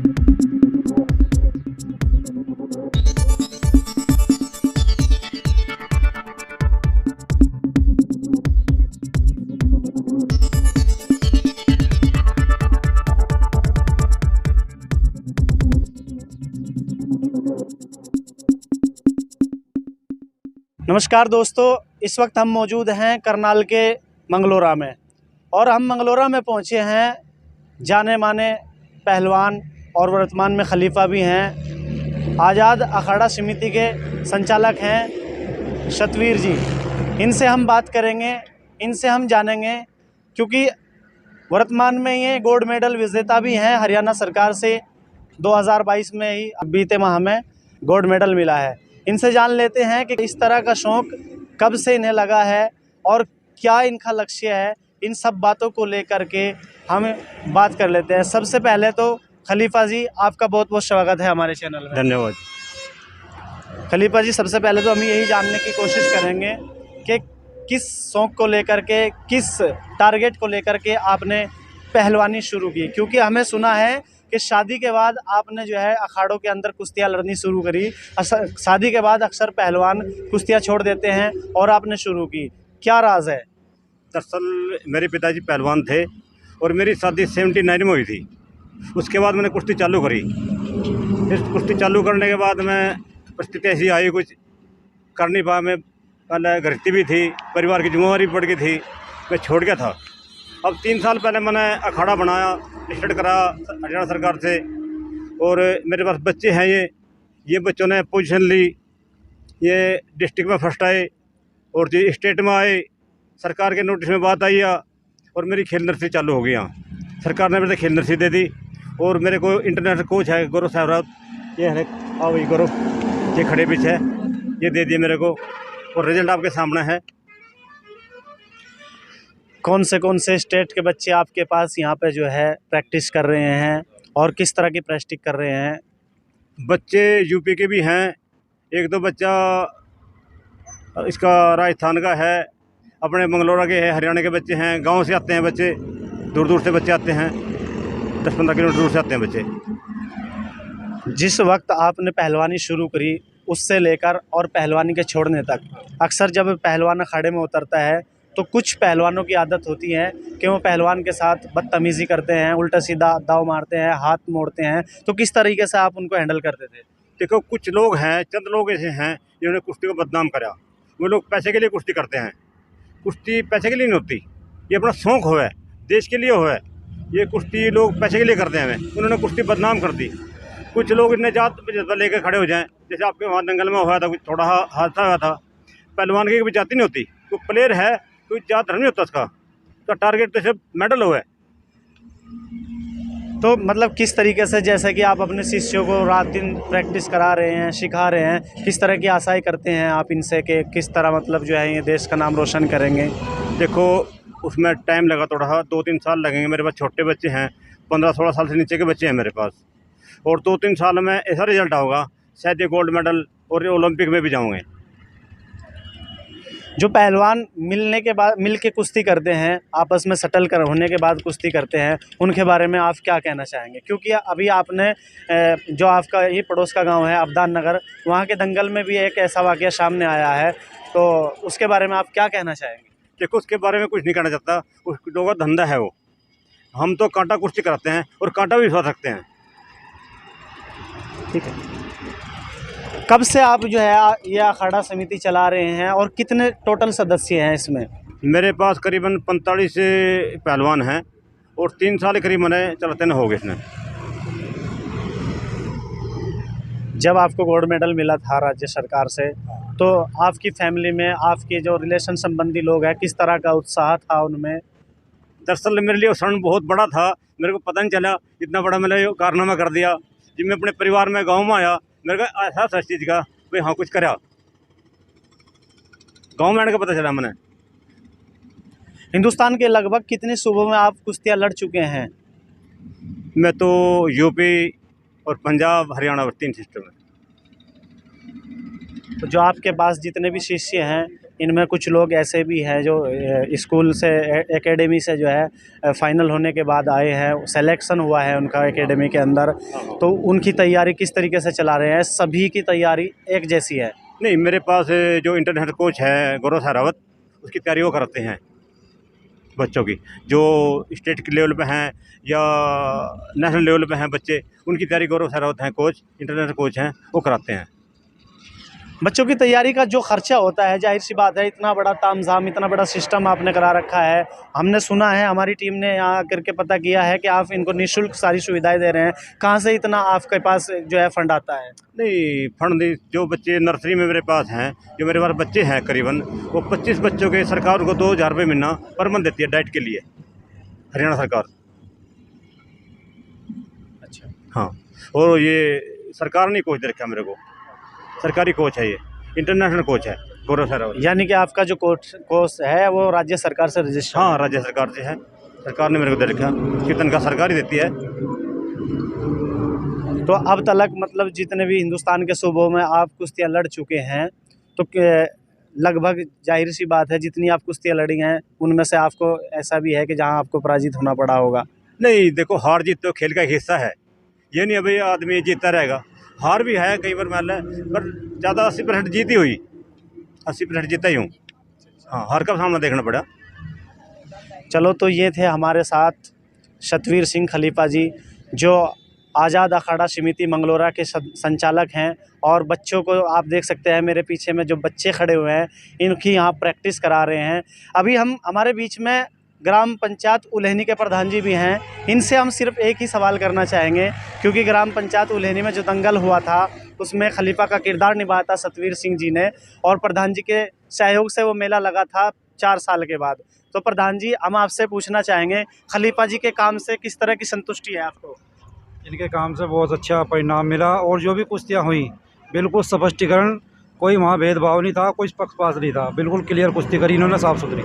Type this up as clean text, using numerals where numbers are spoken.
नमस्कार दोस्तों, इस वक्त हम मौजूद हैं करनाल के मंगलोरा में और हम मंगलोरा में पहुंचे हैं जाने माने पहलवान और वर्तमान में खलीफा भी हैं, आज़ाद अखाड़ा समिति के संचालक हैं सतवीर जी। इनसे हम बात करेंगे, इनसे हम जानेंगे, क्योंकि वर्तमान में ये गोल्ड मेडल विजेता भी हैं। हरियाणा सरकार से 2022 में ही बीते माह में गोल्ड मेडल मिला है। इनसे जान लेते हैं कि इस तरह का शौक़ कब से इन्हें लगा है और क्या इनका लक्ष्य है। इन सब बातों को लेकर के हम बात कर लेते हैं। सबसे पहले तो खलीफा जी, आपका बहुत बहुत स्वागत है हमारे चैनल में। धन्यवाद। खलीफा जी, सबसे पहले तो हम यही जानने की कोशिश करेंगे कि किस शौक़ को लेकर के, किस टारगेट को लेकर के आपने पहलवानी शुरू की, क्योंकि हमें सुना है कि शादी के बाद आपने जो है अखाड़ों के अंदर कुश्तियाँ लड़नी शुरू करी। शादी के बाद अक्सर पहलवान कुश्तियाँ छोड़ देते हैं और आपने शुरू की, क्या राज है? दरअसल मेरे पिताजी पहलवान थे और मेरी शादी 79 में हुई थी। उसके बाद मैंने कुश्ती चालू करी। इस कुश्ती चालू करने के बाद मैं परिस्थिति ऐसी आई, कुछ कर नहीं पाया। मैं पहले घरती भी थी, परिवार की जिम्मेवारी पड़ गई थी, मैं छोड़ गया था। अब 3 साल पहले मैंने अखाड़ा बनाया, स्टार्ट करा हरियाणा सरकार से, और मेरे पास बच्चे हैं। ये बच्चों ने पोजीशन ली, ये डिस्ट्रिक्ट में फर्स्ट आए और जो स्टेट में आए। सरकार के नोटिस में बात आई और मेरी खेल नर्सरी चालू हो गई। यहाँ सरकार ने मेरे खेल नर्सरी दे दी और मेरे को इंटरनेशनल कोच है गौरव साहब, ये है वही गौरव, ये खड़े पीछे है, ये दे दिए मेरे को और रिजल्ट आपके सामने है। कौन से स्टेट के बच्चे आपके पास यहाँ पे जो है प्रैक्टिस कर रहे हैं और किस तरह की प्रैक्टिस कर रहे हैं? बच्चे यूपी के भी हैं, 1-2 बच्चा इसका राजस्थान का है, अपने मंगलोरा के है, हरियाणा के बच्चे हैं, गांव से आते हैं बच्चे, दूर दूर से बच्चे आते हैं, 10-15 किलोमीटर दूर से आते हैं बच्चे। जिस वक्त आपने पहलवानी शुरू करी उससे लेकर और पहलवानी के छोड़ने तक, अक्सर जब पहलवान अखाड़े में उतरता है तो कुछ पहलवानों की आदत होती है कि वो पहलवान के साथ बदतमीज़ी करते हैं, उल्टा सीधा दाव मारते हैं, हाथ मोड़ते हैं। तो किस तरीके से आप उनको हैंडल करते थे? देखो, कुछ लोग हैं, चंद लोग ऐसे हैं जिन्होंने कुश्ती को बदनाम करा। वो लोग पैसे के लिए कुश्ती करते हैं। कुश्ती पैसे के लिए नहीं होती, ये अपना शौक़ हो है, देश के लिए हो है। ये कुश्ती लोग पैसे के लिए करते हैं, उन्होंने कुश्ती बदनाम कर दी। कुछ लोग इतने जात लेकर खड़े हो जाएँ, जैसे आपके वहाँ दंगल में हुआ था, कुछ थोड़ा हादसा हुआ था। पहलवान की भी जाति नहीं होती, तो प्लेयर है, कोई जात धर्म नहीं होता उसका टारगेट तो सिर्फ मेडल हुआ है। तो मतलब किस तरीके से, जैसे कि आप अपने शिष्यों को रात दिन प्रैक्टिस करा रहे हैं, सिखा रहे हैं, किस तरह की आशाएं करते हैं आप इनसे कि किस तरह मतलब जो है ये देश का नाम रोशन करेंगे? देखो, उसमें टाइम लगा, थोड़ा 2-3 साल लगेंगे। मेरे पास छोटे बच्चे हैं, 15-16 साल से नीचे के बच्चे हैं मेरे पास, और 2-3 साल में ऐसा रिजल्ट होगा, शायद ये गोल्ड मेडल और ओलंपिक में भी जाऊँगे। जो पहलवान मिलने के बाद मिल के कुश्ती करते हैं, आपस में सटल कर होने के बाद कुश्ती करते हैं, उनके बारे में आप क्या कहना चाहेंगे? क्योंकि अभी आपने जो आपका ये पड़ोस का गांव है अब्दान नगर, वहाँ के दंगल में भी एक ऐसा वाक़या सामने आया है, तो उसके बारे में आप क्या कहना चाहेंगे? देखो, उसके बारे में कुछ नहीं कहना चाहता, उस लोगों का धंधा है वो। हम तो कांटा कुश्ती कराते हैं और कांटा भी उठा सकते हैं। ठीक है। कब से आप जो है ये अखाड़ा समिति चला रहे हैं और कितने टोटल सदस्य हैं इसमें? मेरे पास करीबन 45 पहलवान हैं और 3 साल करीब मैंने चलाते न हो गए इसमें। जब आपको गोल्ड मेडल मिला था राज्य सरकार से, तो आपकी फैमिली में आपके जो रिलेशन संबंधी लोग हैं, किस तरह का उत्साह था उनमें? दरअसल मेरे लिए क्षण बहुत बड़ा था, मेरे को पता नहीं चला इतना बड़ा मैंने कारनामा कर दिया। जब मैं अपने परिवार में गाँव में आया, मेरे को एहसास है इस चीज़ का, भाई हाँ कुछ करा, गाँव में आने का पता चला मैंने। हिंदुस्तान के लगभग कितने सूबों में आप कुश्तियाँ लड़ चुके हैं? मैं तो यूपी और पंजाब, हरियाणा और 3 सिस्टम में। तो जो आपके पास जितने भी शिष्य हैं इनमें कुछ लोग ऐसे भी हैं जो स्कूल से एकेडमी से जो है फाइनल होने के बाद आए हैं, सिलेक्शन हुआ है उनका एकेडमी के अंदर, तो उनकी तैयारी किस तरीके से चला रहे हैं? सभी की तैयारी एक जैसी है? नहीं, मेरे पास जो इंटरनेशनल कोच है गौरव सहरावत, उसकी तैयारी वो कराते हैं बच्चों की। जो स्टेट के लेवल पे हैं या नेशनल लेवल पे हैं बच्चे, उनकी तैयारी गौरव सहरावत हैं कोच, इंटरनेशनल कोच हैं, वो कराते हैं। बच्चों की तैयारी का जो खर्चा होता है, जाहिर सी बात है, इतना बड़ा तामझाम, इतना बड़ा सिस्टम आपने करा रखा है। हमने सुना है, हमारी टीम ने यहाँ करके पता किया है कि आप इनको निःशुल्क सारी सुविधाएं दे रहे हैं। कहाँ से इतना आपके पास जो है फंड आता है? नहीं, फंड जो बच्चे नर्सरी में मेरे पास हैं, जो मेरे पास बच्चे हैं करीबन, वो 25 बच्चों के सरकार उनको 2000 रुपये महीना पर मंथ देती है डाइट के लिए, हरियाणा सरकार। अच्छा। हाँ, और ये सरकार ने कोच दे रखा है मेरे को, सरकारी कोच है, ये इंटरनेशनल कोच है गौरव सहरावत। यानी कि आपका जो कोर्स है वो राज्य सरकार से रजिस्टर? हाँ, राज्य सरकार से है, सरकार ने मेरे को दे रखा, उसकी तनख्वाह सरकार ही देती है। तो अब तक मतलब जितने भी हिंदुस्तान के सूबों में आप कुश्तियाँ लड़ चुके हैं, तो लगभग जाहिर सी बात है जितनी आप कुश्तियाँ लड़ी हैं उनमें से आपको ऐसा भी है कि जहां आपको पराजित होना पड़ा होगा? नहीं, देखो, हार जीत तो खेल का एक हिस्सा है, ये नहीं अभी आदमी जीतता रहेगा। हार भी है कई बार, मान लें, पर ज़्यादा 80% जीत ही हुई, 80% जीता ही हूँ। हाँ, हार का सामना देखना पड़ा। चलो, तो ये थे हमारे साथ सतवीर सिंह खलीफा जी, जो आज़ाद अखाड़ा समिति मंगलोरा के संचालक हैं। और बच्चों को आप देख सकते हैं, मेरे पीछे में जो बच्चे खड़े हुए हैं, इनकी यहाँ प्रैक्टिस करा रहे हैं। अभी हमारे बीच में ग्राम पंचायत उल्हेनी के प्रधान जी भी हैं। इनसे हम सिर्फ एक ही सवाल करना चाहेंगे, क्योंकि ग्राम पंचायत उल्हेनी में जो दंगल हुआ था उसमें खलीफा का किरदार निभाया था सतवीर सिंह जी ने, और प्रधान जी के सहयोग से वो मेला लगा था 4 साल के बाद। तो प्रधान जी, हम आपसे पूछना चाहेंगे, खलीफा जी के काम से किस तरह की संतुष्टि है आपको? इनके काम से बहुत अच्छा परिणाम मिला, और जो भी कुश्तियाँ हुई बिल्कुल स्पष्टीकरण, कोई वहाँ भेदभाव नहीं था, कोई पक्षपात नहीं था, बिल्कुल क्लियर कुश्ती करी इन्होंने, साफ सुथरी।